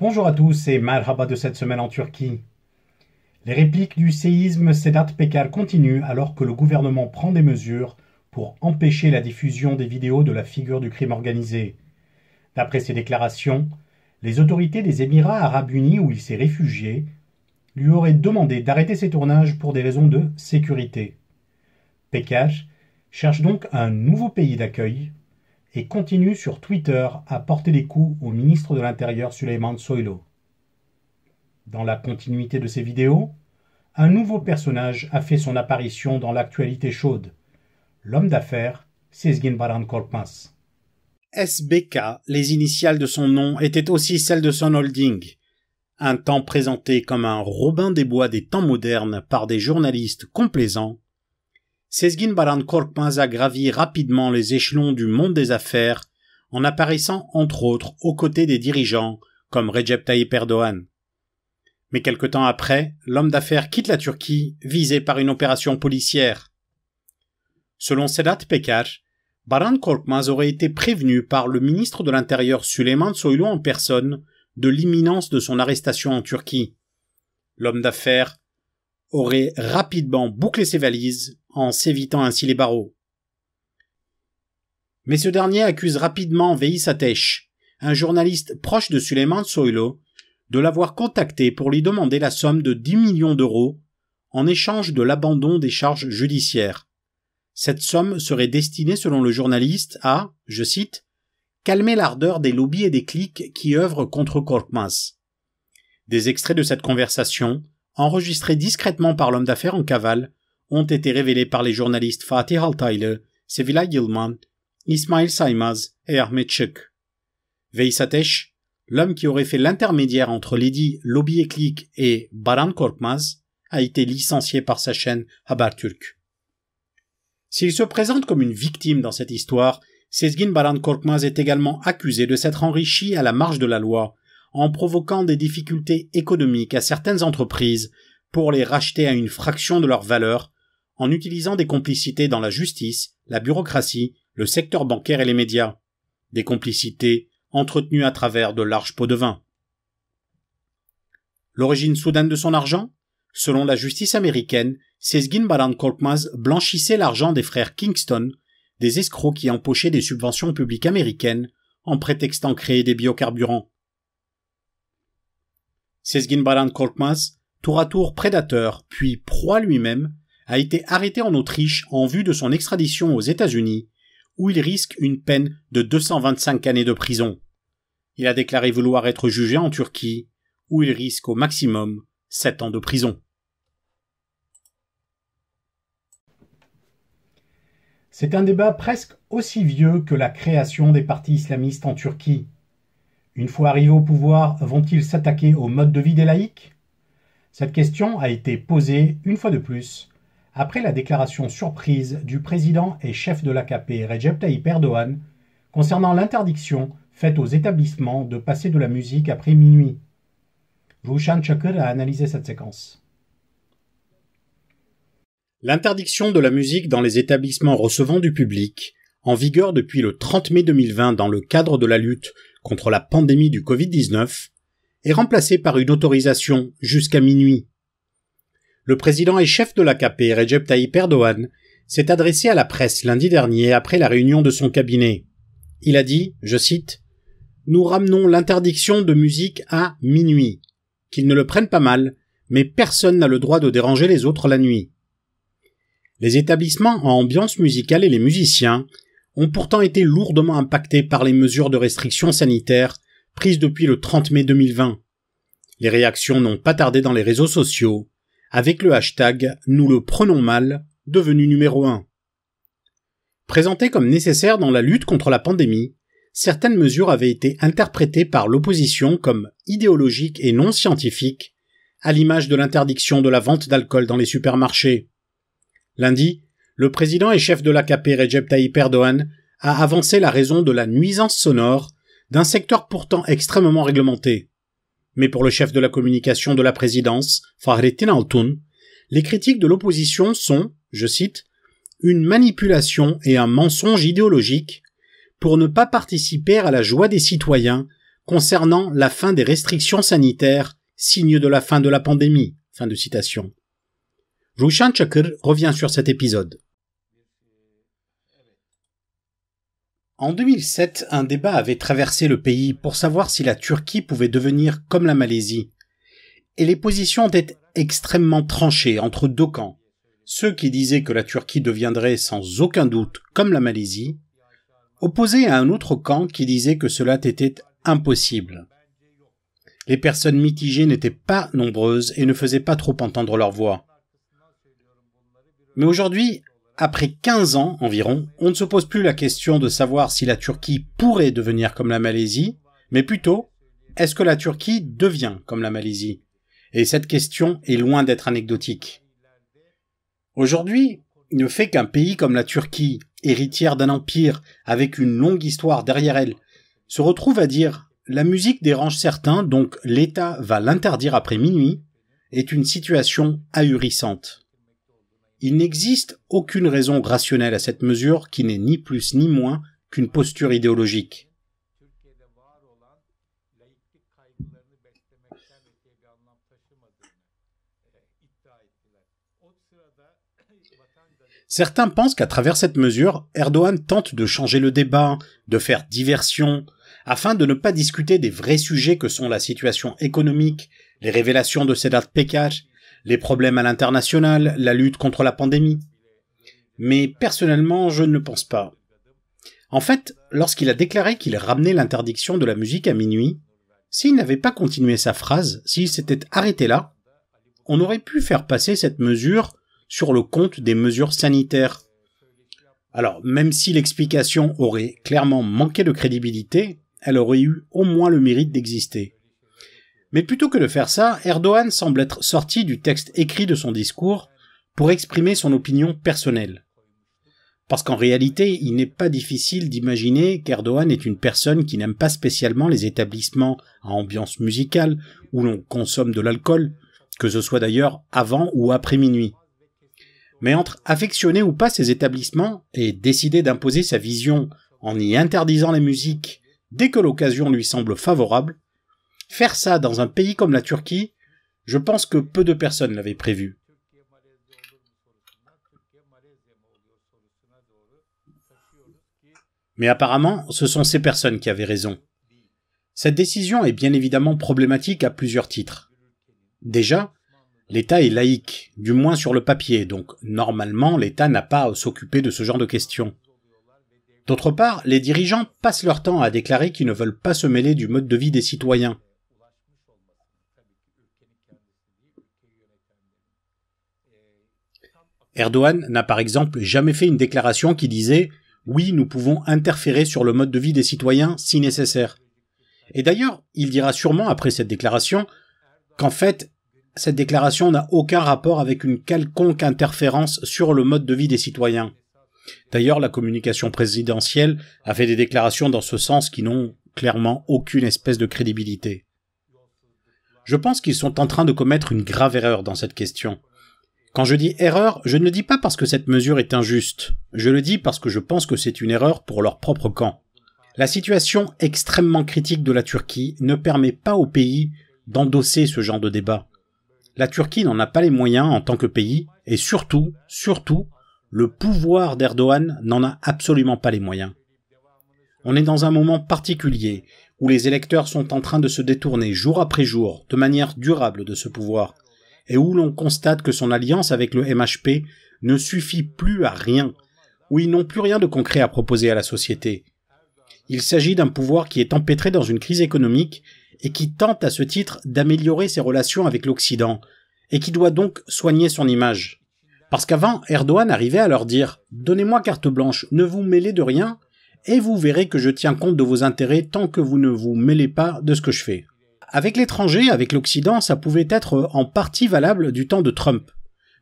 Bonjour à tous et Merhaba de cette semaine en Turquie. Les répliques du séisme Sedat Peker continuent alors que le gouvernement prend des mesures pour empêcher la diffusion des vidéos de la figure du crime organisé. D'après ses déclarations, les autorités des Émirats arabes unis où il s'est réfugié lui auraient demandé d'arrêter ses tournages pour des raisons de sécurité. Peker cherche donc un nouveau pays d'accueil et continue sur Twitter à porter des coups au ministre de l'Intérieur Süleyman Soylu. Dans la continuité de ces vidéos, un nouveau personnage a fait son apparition dans l'actualité chaude, l'homme d'affaires Sezgin Baran Korkmaz. SBK, les initiales de son nom, étaient aussi celles de son holding. Un temps présenté comme un Robin des Bois des temps modernes par des journalistes complaisants, Sezgin Baran Korkmaz a gravi rapidement les échelons du monde des affaires en apparaissant entre autres aux côtés des dirigeants comme Recep Tayyip Erdoğan. Mais quelque temps après, l'homme d'affaires quitte la Turquie visé par une opération policière. Selon Sedat Peker, Baran Korkmaz aurait été prévenu par le ministre de l'Intérieur Süleyman Soylu en personne de l'imminence de son arrestation en Turquie. L'homme d'affaires aurait rapidement bouclé ses valises en s'évitant ainsi les barreaux. Mais ce dernier accuse rapidement Veys Ateş, un journaliste proche de Süleyman Soylu, de l'avoir contacté pour lui demander la somme de 10 millions d'euros en échange de l'abandon des charges judiciaires. Cette somme serait destinée, selon le journaliste, à, je cite, « calmer l'ardeur des lobbies et des cliques qui œuvrent contre Korkmaz ». Des extraits de cette conversation, enregistrés discrètement par l'homme d'affaires en cavale, ont été révélés par les journalistes Fatih Altaylı, Sevilay Yılmaz, Ismail Saymaz et Ahmet Şık. Veys Ateş, l'homme qui aurait fait l'intermédiaire entre Lady Lobby et Click et Baran Korkmaz, a été licencié par sa chaîne Habertürk. S'il se présente comme une victime dans cette histoire, Sezgin Baran Korkmaz est également accusé de s'être enrichi à la marge de la loi, en provoquant des difficultés économiques à certaines entreprises pour les racheter à une fraction de leur valeur, en utilisant des complicités dans la justice, la bureaucratie, le secteur bancaire et les médias. Des complicités entretenues à travers de larges pots de vin. L'origine soudaine de son argent ? Selon la justice américaine, Sezgin Baran Korkmaz blanchissait l'argent des frères Kingston, des escrocs qui empochaient des subventions publiques américaines en prétextant créer des biocarburants. Sezgin Baran Korkmaz, tour à tour prédateur puis proie lui-même, a été arrêté en Autriche en vue de son extradition aux États-Unis, où il risque une peine de 225 années de prison. Il a déclaré vouloir être jugé en Turquie, où il risque au maximum 7 ans de prison. C'est un débat presque aussi vieux que la création des partis islamistes en Turquie. Une fois arrivés au pouvoir, vont-ils s'attaquer au mode de vie des laïcs ? Cette question a été posée une fois de plus après la déclaration surprise du président et chef de l'AKP Recep Tayyip Erdoğan concernant l'interdiction faite aux établissements de passer de la musique après minuit. Ruşen Çakır a analysé cette séquence. L'interdiction de la musique dans les établissements recevant du public, en vigueur depuis le 30 mai 2020 dans le cadre de la lutte contre la pandémie du Covid-19, est remplacée par une autorisation jusqu'à minuit. Le président et chef de l'AKP, Recep Tayyip Erdoğan, s'est adressé à la presse lundi dernier après la réunion de son cabinet. Il a dit, je cite, « Nous ramenons l'interdiction de musique à minuit. Qu'ils ne le prennent pas mal, mais personne n'a le droit de déranger les autres la nuit. » Les établissements en ambiance musicale et les musiciens ont pourtant été lourdement impactés par les mesures de restriction sanitaire prises depuis le 30 mai 2020. Les réactions n'ont pas tardé dans les réseaux sociaux, avec le hashtag « Nous le prenons mal » devenu numéro 1. Présentées comme nécessaires dans la lutte contre la pandémie, certaines mesures avaient été interprétées par l'opposition comme idéologiques et non scientifiques, à l'image de l'interdiction de la vente d'alcool dans les supermarchés. Lundi, le président et chef de l'AKP Recep Tayyip Erdoğan a avancé la raison de la nuisance sonore d'un secteur pourtant extrêmement réglementé. Mais pour le chef de la communication de la présidence, Fahrettin Altun, les critiques de l'opposition sont, je cite, « une manipulation et un mensonge idéologique pour ne pas participer à la joie des citoyens concernant la fin des restrictions sanitaires, signe de la fin de la pandémie. Fin de citation. Ruşen Çakır revient sur cet épisode. En 2007, un débat avait traversé le pays pour savoir si la Turquie pouvait devenir comme la Malaisie. Et les positions étaient extrêmement tranchées entre deux camps. Ceux qui disaient que la Turquie deviendrait sans aucun doute comme la Malaisie, opposés à un autre camp qui disait que cela était impossible. Les personnes mitigées n'étaient pas nombreuses et ne faisaient pas trop entendre leur voix. Mais aujourd'hui, après 15 ans environ, on ne se pose plus la question de savoir si la Turquie pourrait devenir comme la Malaisie, mais plutôt, est-ce que la Turquie devient comme la Malaisie? Et cette question est loin d'être anecdotique. Aujourd'hui, le fait qu'un pays comme la Turquie, héritière d'un empire avec une longue histoire derrière elle, se retrouve à dire « la musique dérange certains, donc l'État va l'interdire après minuit » est une situation ahurissante. Il n'existe aucune raison rationnelle à cette mesure qui n'est ni plus ni moins qu'une posture idéologique. Certains pensent qu'à travers cette mesure, Erdogan tente de changer le débat, de faire diversion, afin de ne pas discuter des vrais sujets que sont la situation économique, les révélations de Sedat Peker, les problèmes à l'international, la lutte contre la pandémie. Mais personnellement, je ne le pense pas. En fait, lorsqu'il a déclaré qu'il ramenait l'interdiction de la musique à minuit, s'il n'avait pas continué sa phrase, s'il s'était arrêté là, on aurait pu faire passer cette mesure sur le compte des mesures sanitaires. Alors, même si l'explication aurait clairement manqué de crédibilité, elle aurait eu au moins le mérite d'exister. Mais plutôt que de faire ça, Erdogan semble être sorti du texte écrit de son discours pour exprimer son opinion personnelle. Parce qu'en réalité, il n'est pas difficile d'imaginer qu'Erdogan est une personne qui n'aime pas spécialement les établissements à ambiance musicale où l'on consomme de l'alcool, que ce soit d'ailleurs avant ou après minuit. Mais entre affectionner ou pas ces établissements et décider d'imposer sa vision en y interdisant la musique dès que l'occasion lui semble favorable, faire ça dans un pays comme la Turquie, je pense que peu de personnes l'avaient prévu. Mais apparemment, ce sont ces personnes qui avaient raison. Cette décision est bien évidemment problématique à plusieurs titres. Déjà, l'État est laïque, du moins sur le papier, donc normalement l'État n'a pas à s'occuper de ce genre de questions. D'autre part, les dirigeants passent leur temps à déclarer qu'ils ne veulent pas se mêler du mode de vie des citoyens. Erdogan n'a par exemple jamais fait une déclaration qui disait « Oui, nous pouvons interférer sur le mode de vie des citoyens si nécessaire ». Et d'ailleurs, il dira sûrement après cette déclaration qu'en fait, cette déclaration n'a aucun rapport avec une quelconque interférence sur le mode de vie des citoyens. D'ailleurs, la communication présidentielle a fait des déclarations dans ce sens qui n'ont clairement aucune espèce de crédibilité. Je pense qu'ils sont en train de commettre une grave erreur dans cette question. Quand je dis erreur, je ne le dis pas parce que cette mesure est injuste. Je le dis parce que je pense que c'est une erreur pour leur propre camp. La situation extrêmement critique de la Turquie ne permet pas au pays d'endosser ce genre de débat. La Turquie n'en a pas les moyens en tant que pays, et surtout, le pouvoir d'Erdogan n'en a absolument pas les moyens. On est dans un moment particulier, où les électeurs sont en train de se détourner jour après jour, de manière durable de ce pouvoir, et où l'on constate que son alliance avec le MHP ne suffit plus à rien, où ils n'ont plus rien de concret à proposer à la société. Il s'agit d'un pouvoir qui est empêtré dans une crise économique et qui tente à ce titre d'améliorer ses relations avec l'Occident, et qui doit donc soigner son image. Parce qu'avant, Erdogan arrivait à leur dire « Donnez-moi carte blanche, ne vous mêlez de rien, et vous verrez que je tiens compte de vos intérêts tant que vous ne vous mêlez pas de ce que je fais. » Avec l'étranger, avec l'Occident, ça pouvait être en partie valable du temps de Trump,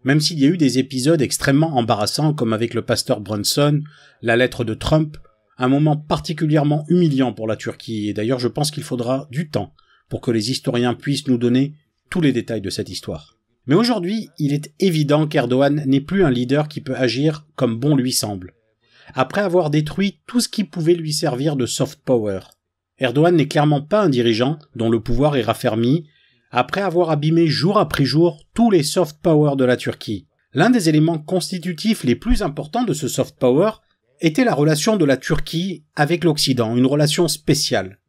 même s'il y a eu des épisodes extrêmement embarrassants comme avec le pasteur Brunson, la lettre de Trump, un moment particulièrement humiliant pour la Turquie, et d'ailleurs je pense qu'il faudra du temps pour que les historiens puissent nous donner tous les détails de cette histoire. Mais aujourd'hui, il est évident qu'Erdogan n'est plus un leader qui peut agir comme bon lui semble, après avoir détruit tout ce qui pouvait lui servir de soft power. Erdogan n'est clairement pas un dirigeant dont le pouvoir est raffermi, après avoir abîmé jour après jour tous les soft power de la Turquie. L'un des éléments constitutifs les plus importants de ce soft power était la relation de la Turquie avec l'Occident, une relation spéciale.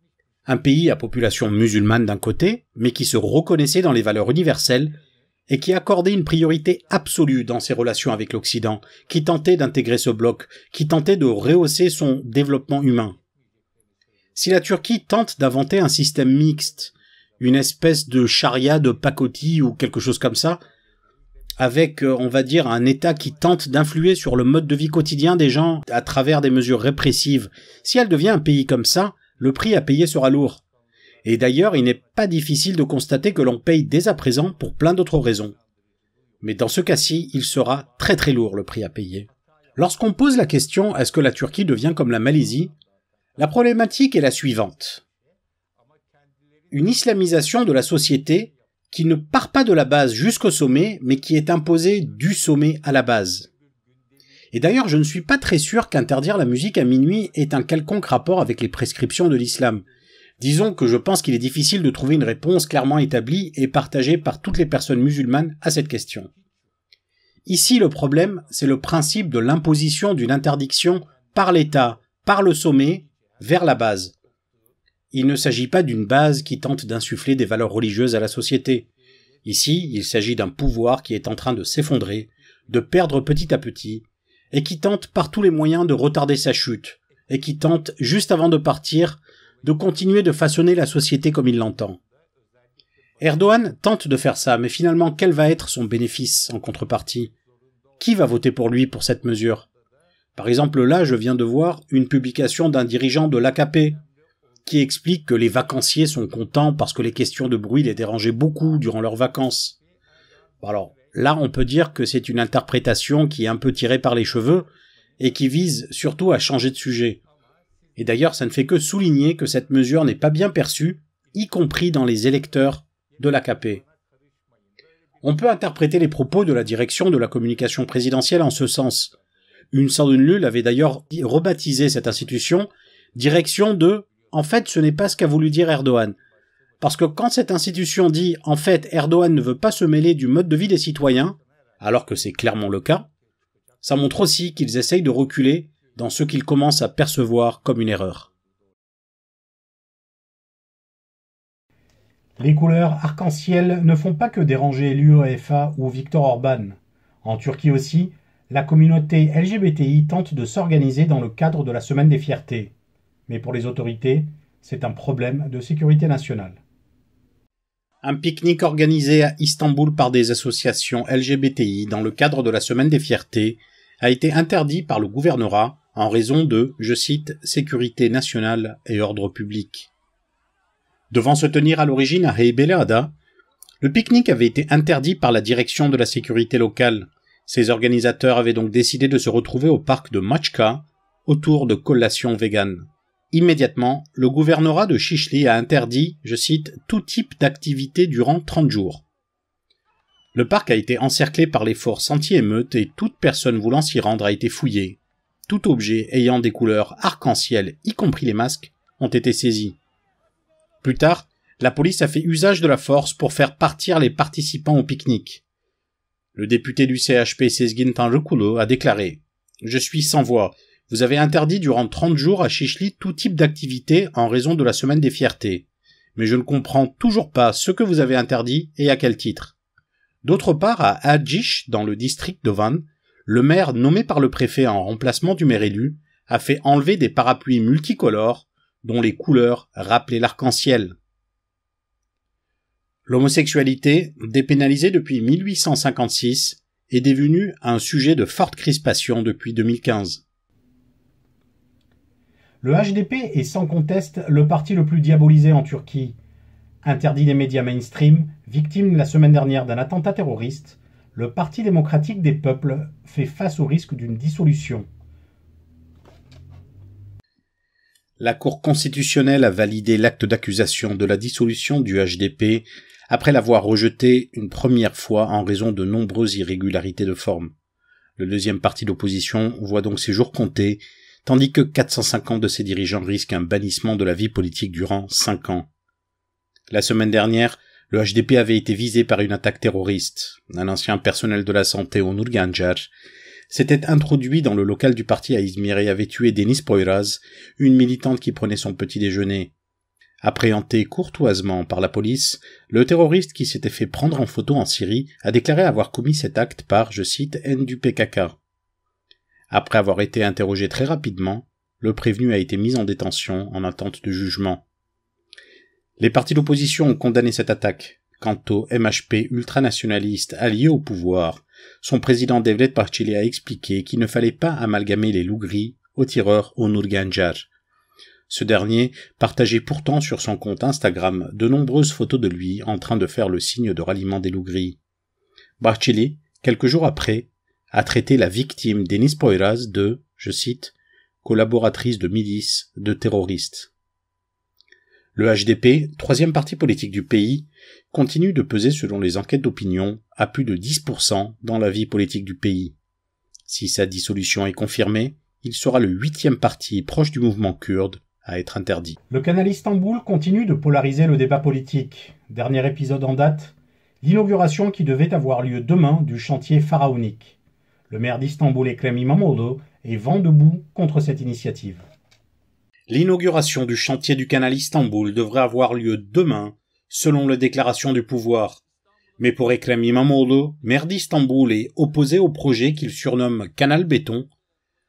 Un pays à population musulmane d'un côté, mais qui se reconnaissait dans les valeurs universelles et qui accordait une priorité absolue dans ses relations avec l'Occident, qui tentait d'intégrer ce bloc, qui tentait de rehausser son développement humain. Si la Turquie tente d'inventer un système mixte, une espèce de charia de pacotille ou quelque chose comme ça, avec, on va dire, un État qui tente d'influer sur le mode de vie quotidien des gens à travers des mesures répressives, si elle devient un pays comme ça, le prix à payer sera lourd. Et d'ailleurs, il n'est pas difficile de constater que l'on paye dès à présent pour plein d'autres raisons. Mais dans ce cas-ci, il sera très très lourd le prix à payer. Lorsqu'on pose la question « est-ce que la Turquie devient comme la Malaisie ?», la problématique est la suivante. Une islamisation de la société qui ne part pas de la base jusqu'au sommet, mais qui est imposée du sommet à la base. Et d'ailleurs, je ne suis pas très sûr qu'interdire la musique à minuit ait un quelconque rapport avec les prescriptions de l'islam. Disons que je pense qu'il est difficile de trouver une réponse clairement établie et partagée par toutes les personnes musulmanes à cette question. Ici, le problème, c'est le principe de l'imposition d'une interdiction par l'État, par le sommet, vers la base. Il ne s'agit pas d'une base qui tente d'insuffler des valeurs religieuses à la société. Ici, il s'agit d'un pouvoir qui est en train de s'effondrer, de perdre petit à petit, et qui tente par tous les moyens de retarder sa chute, et qui tente, juste avant de partir, de continuer de façonner la société comme il l'entend. Erdogan tente de faire ça, mais finalement, quel va être son bénéfice en contrepartie ? Qui va voter pour lui pour cette mesure ? Par exemple, là, je viens de voir une publication d'un dirigeant de l'AKP, qui explique que les vacanciers sont contents parce que les questions de bruit les dérangeaient beaucoup durant leurs vacances. Alors, là, on peut dire que c'est une interprétation qui est un peu tirée par les cheveux et qui vise surtout à changer de sujet. Et d'ailleurs, ça ne fait que souligner que cette mesure n'est pas bien perçue, y compris dans les électeurs de l'AKP. On peut interpréter les propos de la direction de la communication présidentielle en ce sens. Une Sandunlul avait d'ailleurs rebaptisé cette institution direction de « en fait, ce n'est pas ce qu'a voulu dire Erdogan ». Parce que quand cette institution dit « en fait, Erdogan ne veut pas se mêler du mode de vie des citoyens », alors que c'est clairement le cas, ça montre aussi qu'ils essayent de reculer dans ce qu'ils commencent à percevoir comme une erreur. Les couleurs arc-en-ciel ne font pas que déranger l'UEFA ou Viktor Orban. En Turquie aussi, la communauté LGBTI tente de s'organiser dans le cadre de la Semaine des Fiertés. Mais pour les autorités, c'est un problème de sécurité nationale. Un pique-nique organisé à Istanbul par des associations LGBTI dans le cadre de la Semaine des Fiertés a été interdit par le gouvernorat en raison de, je cite, « sécurité nationale et ordre public ». Devant se tenir à l'origine à Heybeliada, le pique-nique avait été interdit par la direction de la sécurité locale. Ses organisateurs avaient donc décidé de se retrouver au parc de Maçka, autour de collations véganes. Immédiatement, le gouvernorat de Şişli a interdit, je cite, « tout type d'activité durant 30 jours ». Le parc a été encerclé par les forces anti-émeutes et toute personne voulant s'y rendre a été fouillée. Tout objet ayant des couleurs arc-en-ciel, y compris les masques, ont été saisis. Plus tard, la police a fait usage de la force pour faire partir les participants au pique-nique. Le député du CHP Sezgin Tanrıkulu a déclaré « Je suis sans voix. Vous avez interdit durant 30 jours à Şişli tout type d'activité en raison de la Semaine des Fiertés. Mais je ne comprends toujours pas ce que vous avez interdit et à quel titre. » D'autre part, à Adjiş, dans le district de Van, le maire nommé par le préfet en remplacement du maire élu a fait enlever des parapluies multicolores dont les couleurs rappelaient l'arc-en-ciel. L'homosexualité, dépénalisée depuis 1856, est devenue un sujet de forte crispation depuis 2015. Le HDP est sans conteste le parti le plus diabolisé en Turquie. Interdit des médias mainstream, victime la semaine dernière d'un attentat terroriste, le Parti démocratique des peuples fait face au risque d'une dissolution. La Cour constitutionnelle a validé l'acte d'accusation de la dissolution du HDP après l'avoir rejeté une première fois en raison de nombreuses irrégularités de forme. Le deuxième parti d'opposition voit donc ses jours comptés, tandis que 450 de ses dirigeants risquent un bannissement de la vie politique durant 5 ans. La semaine dernière, le HDP avait été visé par une attaque terroriste. Un ancien personnel de la santé Onur Ganjar s'était introduit dans le local du parti à Izmir et avait tué Deniz Poyraz, une militante qui prenait son petit déjeuner. Appréhendé courtoisement par la police, le terroriste qui s'était fait prendre en photo en Syrie a déclaré avoir commis cet acte par, je cite, haine du PKK. Après avoir été interrogé très rapidement, le prévenu a été mis en détention en attente de jugement. Les partis d'opposition ont condamné cette attaque. Quant au MHP ultranationaliste allié au pouvoir, son président Devlet Bahçeli a expliqué qu'il ne fallait pas amalgamer les loups gris au tireur Onur Ganjar. Ce dernier partageait pourtant sur son compte Instagram de nombreuses photos de lui en train de faire le signe de ralliement des loups gris. Bahçeli, quelques jours après, a traité la victime Deniz Poyraz de, je cite, collaboratrice de milice, de terroriste. Le HDP, troisième parti politique du pays, continue de peser selon les enquêtes d'opinion à plus de 10% dans la vie politique du pays. Si sa dissolution est confirmée, il sera le 8e parti proche du mouvement kurde à être interdit. Le canal Istanbul continue de polariser le débat politique. Dernier épisode en date, l'inauguration qui devait avoir lieu demain du chantier pharaonique. Le maire d'Istanbul, Ekrem İmamoğlu, est vent debout contre cette initiative. L'inauguration du chantier du canal Istanbul devrait avoir lieu demain, selon les déclarations du pouvoir. Mais pour Ekrem İmamoğlu, maire d'Istanbul et opposé au projet qu'il surnomme Canal Béton,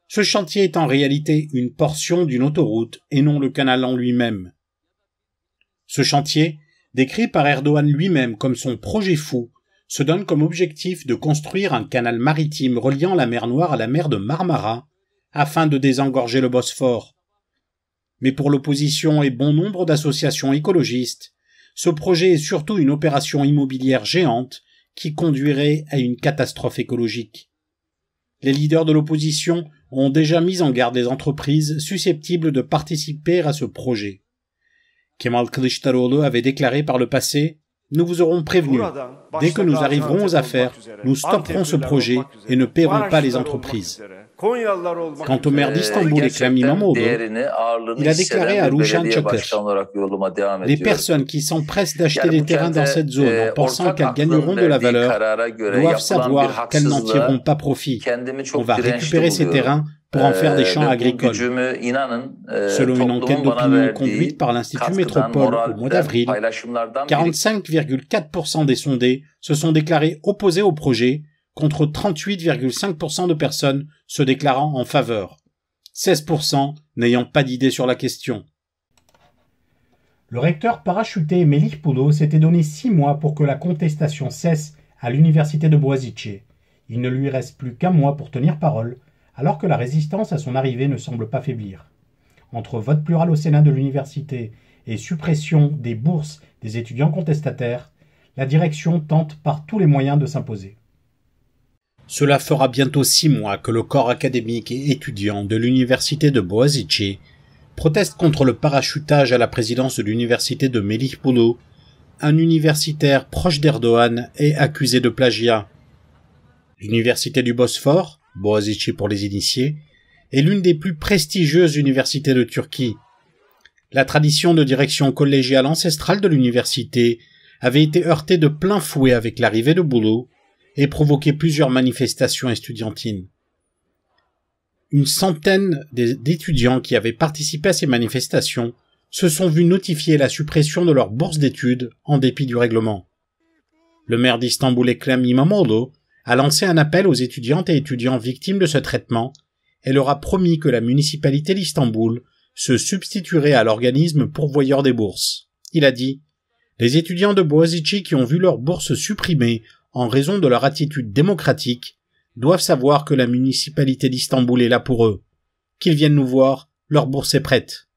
ce chantier est en réalité une portion d'une autoroute et non le canal en lui-même. Ce chantier, décrit par Erdogan lui-même comme son projet fou, se donne comme objectif de construire un canal maritime reliant la mer Noire à la mer de Marmara afin de désengorger le Bosphore. Mais pour l'opposition et bon nombre d'associations écologistes, ce projet est surtout une opération immobilière géante qui conduirait à une catastrophe écologique. Les leaders de l'opposition ont déjà mis en garde les entreprises susceptibles de participer à ce projet. Kemal Kılıçdaroğlu avait déclaré par le passé « Nous vous aurons prévenu, dès que nous arriverons aux affaires, nous stopperons ce projet et ne paierons pas les entreprises ». Quant au maire d'Istanbul, Ekrem İmamoğlu, il a déclaré à Ruşen Çakır « Les personnes qui s'empressent d'acheter des terrains dans cette zone en pensant qu'elles gagneront de la valeur doivent savoir qu'elles n'en tireront pas profit. On va récupérer ces terrains pour en faire des champs agricoles. » Selon une enquête d'opinion conduite par l'Institut Métropole au mois d'avril, 45,4% des sondés se sont déclarés opposés au projet, contre 38,5% de personnes se déclarant en faveur, 16% n'ayant pas d'idée sur la question. Le recteur parachuté Melih Bulu s'était donné 6 mois pour que la contestation cesse à l'université de Boğaziçi. Il ne lui reste plus qu'un mois pour tenir parole, alors que la résistance à son arrivée ne semble pas faiblir. Entre vote plural au Sénat de l'université et suppression des bourses des étudiants contestataires, la direction tente par tous les moyens de s'imposer. Cela fera bientôt 6 mois que le corps académique et étudiant de l'université de Boğaziçi proteste contre le parachutage à la présidence de l'université de Melih Bulu, un universitaire proche d'Erdogan et accusé de plagiat. L'université du Bosphore, Boğaziçi pour les initiés, est l'une des plus prestigieuses universités de Turquie. La tradition de direction collégiale ancestrale de l'université avait été heurtée de plein fouet avec l'arrivée de Bulu et provoqué plusieurs manifestations estudiantines. Une centaine d'étudiants qui avaient participé à ces manifestations se sont vus notifier la suppression de leur bourse d'études en dépit du règlement. Le maire d'Istanbul, Ekrem İmamoğlu, a lancé un appel aux étudiantes et étudiants victimes de ce traitement et leur a promis que la municipalité d'Istanbul se substituerait à l'organisme pourvoyeur des bourses. Il a dit « Les étudiants de Boğaziçi qui ont vu leur bourse supprimée en raison de leur attitude démocratique doivent savoir que la municipalité d'Istanbul est là pour eux. Qu'ils viennent nous voir, leur bourse est prête. »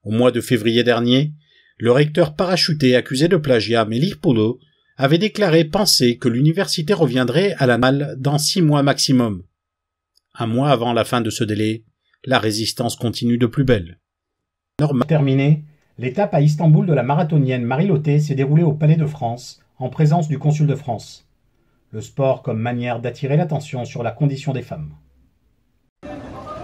Au mois de février dernier, le recteur parachuté accusé de plagiat Melih Bulu avait déclaré penser que l'université reviendrait à la normale dans 6 mois maximum. Un mois avant la fin de ce délai, la résistance continue de plus belle. Terminé, l'étape à Istanbul de la marathonienne Marie Lotté s'est déroulée au Palais de France, en présence du consul de France. Le sport comme manière d'attirer l'attention sur la condition des femmes.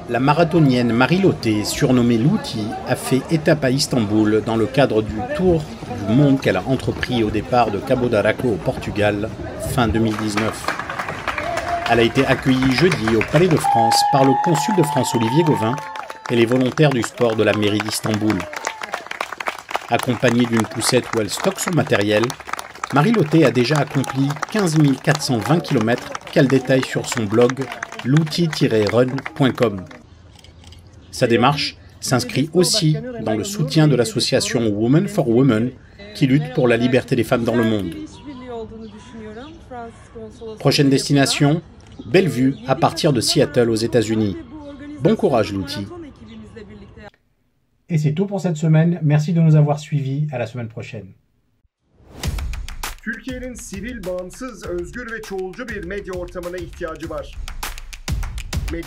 La marathonienne Marie Lotté, surnommée Louti, a fait étape à Istanbul dans le cadre du Tour du monde qu'elle a entrepris au départ de Cabo da Raco au Portugal, fin 2019. Elle a été accueillie jeudi au Palais de France par le consul de France Olivier Gauvin et les volontaires du sport de la mairie d'Istanbul. Accompagnée d'une poussette où elle stocke son matériel, Marie Lotté a déjà accompli 15 420 km qu'elle détaille sur son blog louti-run.com. Sa démarche s'inscrit aussi dans le soutien de l'association Women for Women qui lutte pour la liberté des femmes dans le monde. Prochaine destination, Bellevue à partir de Seattle aux États-Unis. Bon courage Louti. Et c'est tout pour cette semaine. Merci de nous avoir suivis. À la semaine prochaine. Türkiye'nin sivil, bağımsız, özgür ve çoğulcu bir medya ortamına ihtiyacı var.